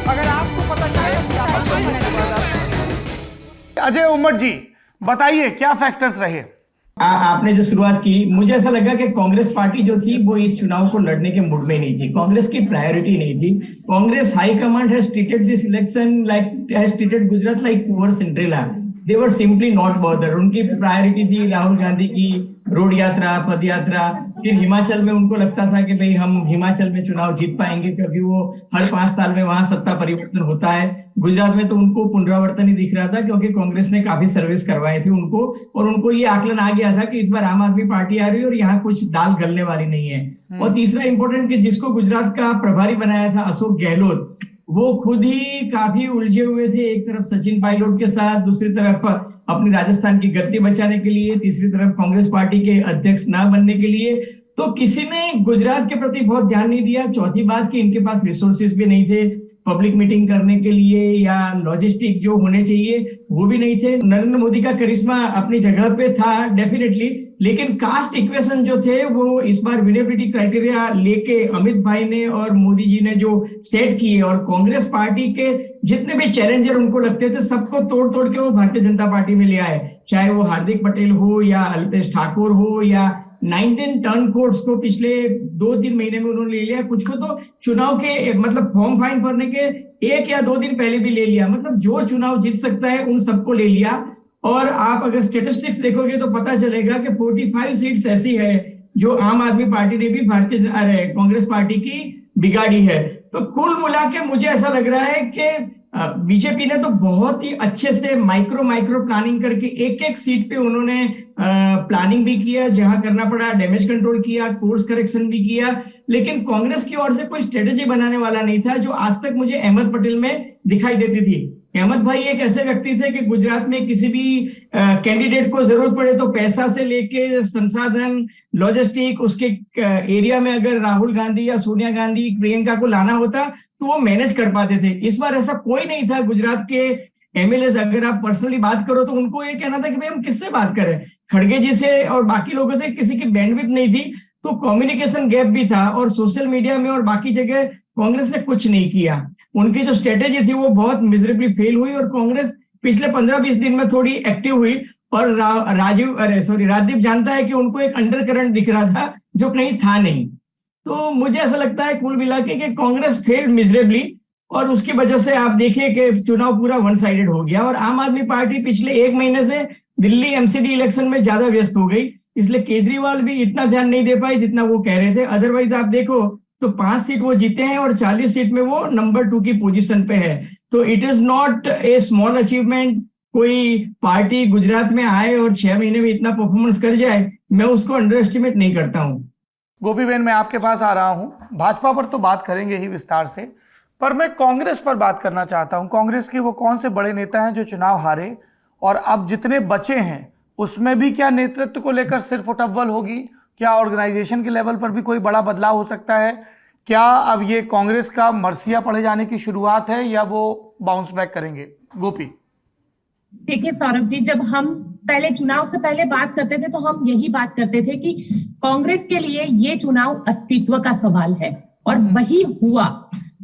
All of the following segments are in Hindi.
अगर आपको पता चले। अजय उमट जी बताइए क्या फैक्टर्स रहे। आपने जो शुरुआत की, मुझे ऐसा लगा कि कांग्रेस पार्टी जो थी वो इस चुनाव को लड़ने के मूड में नहीं थी। कांग्रेस की प्रायोरिटी नहीं थी। Congress high command has treated this election like has treated Gujarat like poor Cinderella. They were simply not bother. उनकी प्रायोरिटी थी राहुल गांधी की रोड यात्रा, पद यात्रा। फिर हिमाचल में उनको लगता था कि भाई हम हिमाचल में चुनाव जीत पाएंगे क्योंकि वो हर 5 साल में वहां सत्ता परिवर्तन होता है। गुजरात में तो उनको पुनरावर्तन ही दिख रहा था क्योंकि कांग्रेस ने काफी सर्विस करवाई थी उनको, और उनको ये आकलन आ गया था कि इस बार आम आदमी पार्टी आ रही है और यहाँ कुछ दाल गलने वाली नहीं है। और तीसरा इंपॉर्टेंट कि जिसको गुजरात का प्रभारी बनाया था अशोक गहलोत, वो खुद ही काफी उलझे हुए थे। एक तरफ सचिन पायलट के साथ, दूसरी तरफ अपनी राजस्थान की गद्दी बचाने के लिए, तीसरी तरफ कांग्रेस पार्टी के अध्यक्ष ना बनने के लिए। तो किसी ने गुजरात के प्रति बहुत ध्यान नहीं दिया। चौथी बात कि इनके पास रिसोर्सेज भी नहीं थे पब्लिक मीटिंग करने के लिए, या लॉजिस्टिक जो होने चाहिए वो भी नहीं थे। नरेंद्र मोदी का करिश्मा अपनी जगह पे था डेफिनेटली, लेकिन कास्ट इक्वेशन जो थे वो इस बार विनेबिलिटी क्राइटेरिया लेके अमित भाई ने और मोदी जी ने जो सेट किए, और कांग्रेस पार्टी के जितने भी चैलेंजर उनको लगते थे सबको तोड़ तोड़ के वो भारतीय जनता पार्टी में ले आए। चाहे वो हार्दिक पटेल हो या अल्पेश ठाकुर हो या 19 टर्न कोर्ट्स को पिछले 2-3 महीने में उन्होंने ले लिया। कुछ को तो चुनाव के मतलब फॉर्म फाइन भरने के 1 या 2 दिन पहले भी ले लिया। मतलब जो चुनाव जीत सकता है उन सबको ले लिया। और आप अगर स्टेटिस्टिक्स देखोगे तो पता चलेगा कि 45 सीट्स ऐसी है जो आम आदमी पार्टी ने भी कांग्रेस पार्टी की बिगाड़ी है। तो कुल मिला के मुझे ऐसा लग रहा है कि बीजेपी ने तो बहुत ही अच्छे से माइक्रो प्लानिंग करके एक एक सीट पे उन्होंने प्लानिंग भी किया, जहां करना पड़ा डैमेज कंट्रोल किया, कोर्स करेक्शन भी किया। लेकिन कांग्रेस की ओर से कोई स्ट्रेटेजी बनाने वाला नहीं था, जो आज तक मुझे अहमद पटेल में दिखाई देती थी। अहमद भाई एक ऐसे व्यक्ति थे कि गुजरात में किसी भी कैंडिडेट को जरूरत पड़े तो पैसा से लेके संसाधन, लॉजिस्टिक, उसके एरिया में अगर राहुल गांधी या सोनिया गांधी, प्रियंका को लाना होता तो वो मैनेज कर पाते थे। इस बार ऐसा कोई नहीं था। गुजरात के एमएलए अगर आप पर्सनली बात करो तो उनको ये कहना था कि भाई हम किससे बात करें, खड़गे जी से और बाकी लोगों से। किसी की बैंडविड्थ नहीं थी, तो कम्युनिकेशन गैप भी था। और सोशल मीडिया में और बाकी जगह कांग्रेस ने कुछ नहीं किया। उनकी जो स्ट्रेटेजी थी वो बहुत मिजरेबली फेल हुई, और कांग्रेस पिछले 15-20 दिन में थोड़ी एक्टिव हुई। और राजदीप जानता है कि उनको एक अंडर करंट दिख रहा था जो कहीं था नहीं। तो मुझे ऐसा लगता है कुल मिला के कि कांग्रेस फेल्ड मिजरेबली, और उसकी वजह से आप देखिए कि चुनाव पूरा वन साइडेड हो गया। और आम आदमी पार्टी पिछले 1 महीने से दिल्ली एमसीडी इलेक्शन में ज्यादा व्यस्त हो गई, इसलिए केजरीवाल भी इतना ध्यान नहीं दे पाई जितना वो कह रहे थे। अदरवाइज आप देखो तो 5 सीट वो जीते हैं और 40 सीट में वो नंबर 2 की पोजीशन पे है। तो it is not a small achievement. कोई पार्टी गुजरात में आए और 6 महीने में इतना परफॉर्मेंस कर जाए, मैं उसको अंडर एस्टिमेट नहीं करता हूं। गोपी बहन, मैं आपके पास आ रहा हूं। भाजपा पर तो बात करेंगे ही विस्तार से, पर मैं कांग्रेस पर बात करना चाहता हूं। कांग्रेस के वो कौन से बड़े नेता हैं जो चुनाव हारे, और अब जितने बचे हैं उसमें भी क्या नेतृत्व को लेकर सिर्फ उठव्वल होगी? क्या ऑर्गेनाइजेशन के लेवल पर भी कोई बड़ा बदलाव हो सकता है? क्या अब ये कांग्रेस का मरसिया पढ़े जाने की शुरुआत है, या वो बाउंस बैक करेंगे? गोपी। देखिए सौरभ जी, जब हम पहले चुनाव से पहले बात करते थे तो हम यही बात करते थे कि कांग्रेस के लिए ये चुनाव अस्तित्व का सवाल है, और वही हुआ।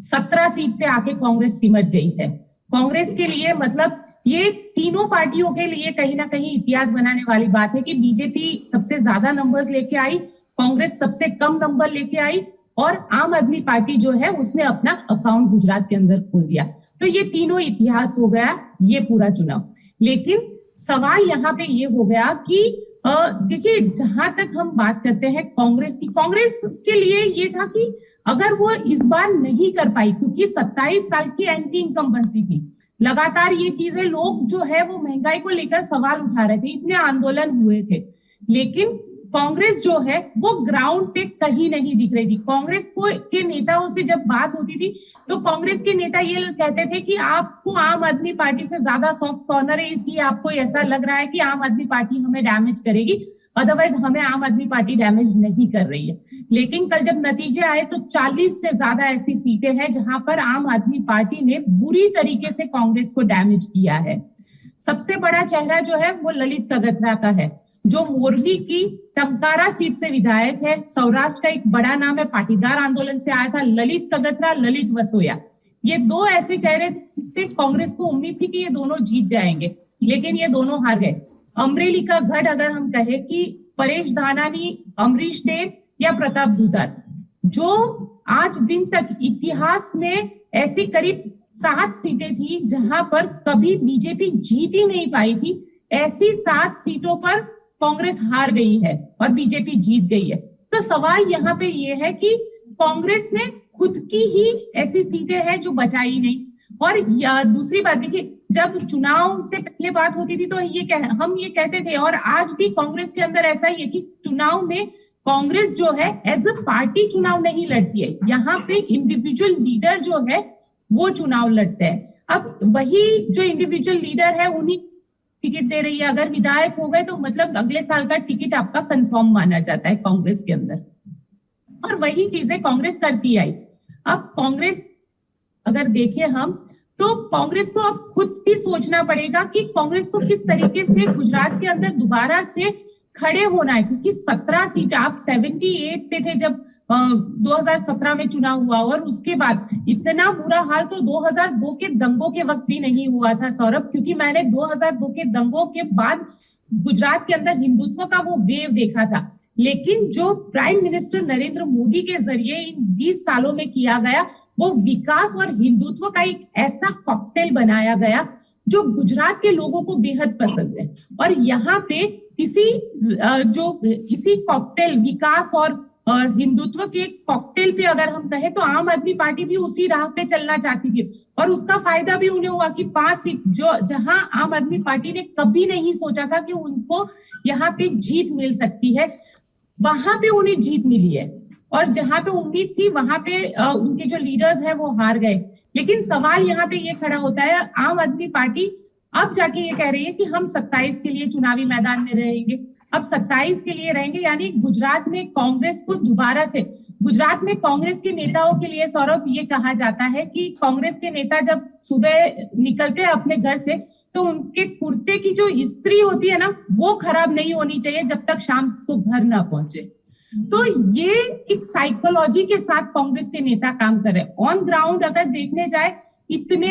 17 सीट पे आके कांग्रेस सिमट गई है। कांग्रेस के लिए मतलब ये तीनों पार्टियों के लिए कहीं ना कहीं इतिहास बनाने वाली बात है कि बीजेपी सबसे ज्यादा नंबर्स लेके आई, कांग्रेस सबसे कम नंबर लेके आई, और आम आदमी पार्टी जो है उसने अपना अकाउंट गुजरात के अंदर खोल दिया। तो ये तीनों इतिहास हो गया ये पूरा चुनाव। लेकिन सवाल यहाँ पे ये हो गया कि देखिए, जहां तक हम बात करते हैं कांग्रेस की, कांग्रेस के लिए ये था कि अगर वो इस बार नहीं कर पाई, क्योंकि 27 साल की एंटी इनकम्बेंसी थी, लगातार ये चीजें, लोग जो है वो महंगाई को लेकर सवाल उठा रहे थे, इतने आंदोलन हुए थे, लेकिन कांग्रेस जो है वो ग्राउंड पे कहीं नहीं दिख रही थी। कांग्रेस को के नेताओं से जब बात होती थी तो कांग्रेस के नेता ये कहते थे कि आपको आम आदमी पार्टी से ज्यादा सॉफ्ट कॉर्नर है, इसलिए आपको ऐसा लग रहा है कि आम आदमी पार्टी हमें डैमेज करेगी, अदरवाइज हमें आम आदमी पार्टी डैमेज नहीं कर रही है। लेकिन कल जब नतीजे आए तो 40 से ज्यादा ऐसी सीटें हैं जहां पर आम आदमी पार्टी ने बुरी तरीके से कांग्रेस को डैमेज किया है। सबसे बड़ा चेहरा जो है वो ललित कगथरा का है, जो मोरबी की टंकारा सीट से विधायक है। सौराष्ट्र का एक बड़ा नाम है, पाटीदार आंदोलन से आया था। ललित कगथरा, ललित वसोया, ये दो ऐसे चेहरे थे, जिससे कांग्रेस को उम्मीद थी कि ये दोनों जीत जाएंगे, लेकिन ये दोनों हार गए। अमरेली का गढ़ अगर हम कहें कि परेश धानानी, अमरीश देव या प्रताप दुधात, जो आज दिन तक इतिहास में ऐसी करीब 7 सीटें थी जहां पर कभी बीजेपी जीत ही नहीं पाई थी, ऐसी 7 सीटों पर कांग्रेस हार गई है और बीजेपी जीत गई है। तो सवाल यहाँ पे ये है कि कांग्रेस ने खुद की ही ऐसी सीटें हैं जो बचाई नहीं। और दूसरी बात देखिए, जब चुनाव से पहले बात होती थी तो हम ये कहते थे, और आज भी कांग्रेस के अंदर ऐसा ही है कि चुनाव में कांग्रेस जो है एज अ पार्टी चुनाव नहीं लड़ती है, यहाँ पे इंडिविजुअल लीडर जो है वो चुनाव लड़ते हैं। अब वही जो इंडिविजुअल लीडर है उन्हीं टिकट दे रही है। अगर विधायक हो गए तो मतलब अगले साल का टिकट आपका कंफर्म माना जाता है कांग्रेस के अंदर, और वही चीजें कांग्रेस करती आई। अब कांग्रेस अगर देखें हम, तो कांग्रेस को अब खुद भी सोचना पड़ेगा कि कांग्रेस को किस तरीके से गुजरात के अंदर दोबारा से खड़े होना है, क्योंकि 17 सीट, आप 78 पे थे जब 2017 में चुनाव हुआ, और उसके बाद इतना बुरा हाल तो 2002 के दंगों के वक्त भी नहीं हुआ था सौरभ, क्योंकि मैंने 2002 के दंगों के बाद गुजरात के अंदर हिंदुत्व का वो वेव देखा था। लेकिन जो प्राइम मिनिस्टर नरेंद्र मोदी के जरिए इन 20 सालों में किया गया, वो विकास और हिंदुत्व का एक ऐसा कॉकटेल बनाया गया जो गुजरात के लोगों को बेहद पसंद है। और यहाँ पे इसी कॉकटेल, विकास और हिंदुत्व के कॉकटेल पे अगर हम कहें तो आम आदमी पार्टी भी उसी राह पे चलना चाहती थी, और उसका फायदा भी उन्हें हुआ कि 5 सीट जहां आम आदमी पार्टी ने कभी नहीं सोचा था कि उनको यहाँ पे जीत मिल सकती है, वहां पे उन्हें जीत मिली है। और जहां पे उम्मीद थी वहां पे उनके जो लीडर्स हैं वो हार गए। लेकिन सवाल यहाँ पे ये खड़ा होता है, आम आदमी पार्टी अब जाके ये कह रही है कि हम 27 के लिए चुनावी मैदान में रहेंगे। अब 27 के लिए रहेंगे, यानी गुजरात में कांग्रेस को दोबारा से, गुजरात में कांग्रेस के नेताओं के लिए सौरभ ये कहा जाता है कि कांग्रेस के नेता जब सुबह निकलते हैं अपने घर से, तो उनके कुर्ते की जो इस्त्री होती है ना, वो खराब नहीं होनी चाहिए जब तक शाम को घर ना पहुंचे। तो ये एक साइकोलॉजी के साथ कांग्रेस के नेता काम कर रहे हैं। ऑन ग्राउंड अगर देखने जाए, इतने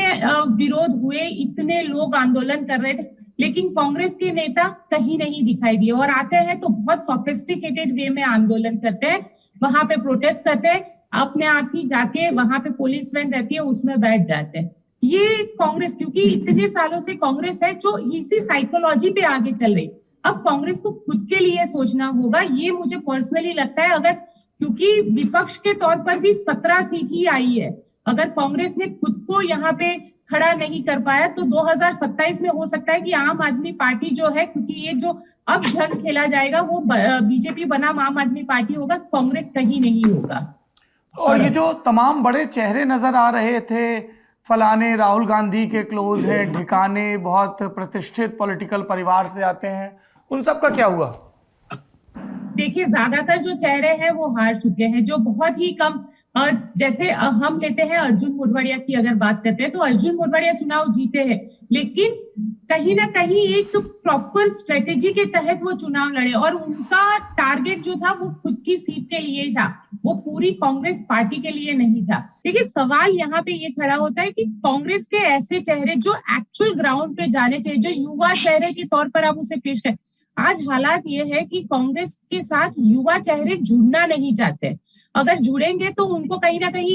विरोध हुए, इतने लोग आंदोलन कर रहे थे, लेकिन कांग्रेस के नेता कहीं नहीं दिखाई दिए, और आते हैं तो बहुत सोफिस्टिकेटेड वे में आंदोलन करते हैं, वहां पे प्रोटेस्ट करते हैं, अपने आप ही जाके वहां पे पुलिस वैन रहती है उसमें बैठ जाते हैं। ये कांग्रेस, क्योंकि इतने सालों से कांग्रेस है जो इसी साइकोलॉजी पे आगे चल रही। अब कांग्रेस को खुद के लिए सोचना होगा, ये मुझे पर्सनली लगता है। अगर, क्योंकि विपक्ष के तौर पर भी 17 सीट ही आई है, अगर कांग्रेस ने खुद को यहाँ पे खड़ा नहीं कर पाया तो 2027 में हो सकता है कि आम आदमी पार्टी जो है, क्योंकि ये जो अब जंग खेला जाएगा वो बीजेपी बनाम आम आदमी पार्टी होगा, कांग्रेस कहीं नहीं होगा। और ये जो तमाम बड़े चेहरे नजर आ रहे थे, फलाने राहुल गांधी के क्लोज हैं, ढिकाने बहुत प्रतिष्ठित पॉलिटिकल परिवार से आते हैं, उन सब का क्या हुआ? देखिए, ज्यादातर जो चेहरे हैं वो हार चुके हैं, जो बहुत ही कम, जैसे हम लेते हैं अर्जुन मोढवाडिया की अगर बात करते हैं, तो अर्जुन मोढवाडिया चुनाव जीते हैं, लेकिन कहीं ना कहीं एक प्रॉपर स्ट्रेटेजी के तहत वो चुनाव लड़े, और उनका टारगेट जो था वो खुद की सीट के लिए ही था, वो पूरी कांग्रेस पार्टी के लिए नहीं था। देखिए, सवाल यहाँ पे ये खड़ा होता है कि कांग्रेस के ऐसे चेहरे जो एक्चुअल ग्राउंड पे जाने चाहिए, जो युवा चेहरे के तौर पर आप उसे पेश करें। आज हालात ये है कि कांग्रेस के साथ युवा चेहरे जुड़ना नहीं चाहते। अगर जुड़ेंगे तो उनको कहीं ना कहीं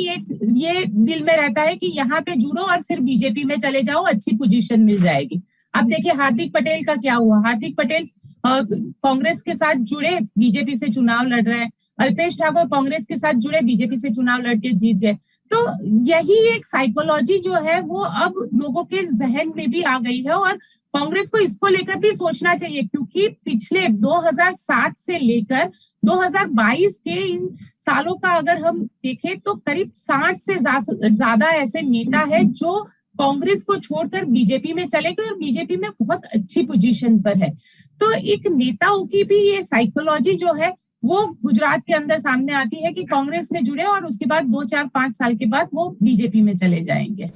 ये दिल में रहता है कि यहाँ पे जुड़ो और फिर बीजेपी में चले जाओ, अच्छी पोजीशन मिल जाएगी। अब देखिए हार्दिक पटेल का क्या हुआ। हार्दिक पटेल कांग्रेस के साथ जुड़े, बीजेपी से चुनाव लड़ रहे हैं। अल्पेश ठाकुर कांग्रेस के साथ जुड़े, बीजेपी से चुनाव लड़के जीत गए। तो यही एक साइकोलॉजी जो है वो अब लोगों के जहन में भी आ गई है, और कांग्रेस को इसको लेकर भी सोचना चाहिए, क्योंकि पिछले 2007 से लेकर 2022 के इन सालों का अगर हम देखें तो करीब 60 से ज्यादा ऐसे नेता है जो कांग्रेस को छोड़कर बीजेपी में चले गए और बीजेपी में बहुत अच्छी पोजीशन पर है। तो एक नेताओं की भी ये साइकोलॉजी जो है वो गुजरात के अंदर सामने आती है कि कांग्रेस में जुड़े और उसके बाद 2, 4, 5 साल के बाद वो बीजेपी में चले जाएंगे।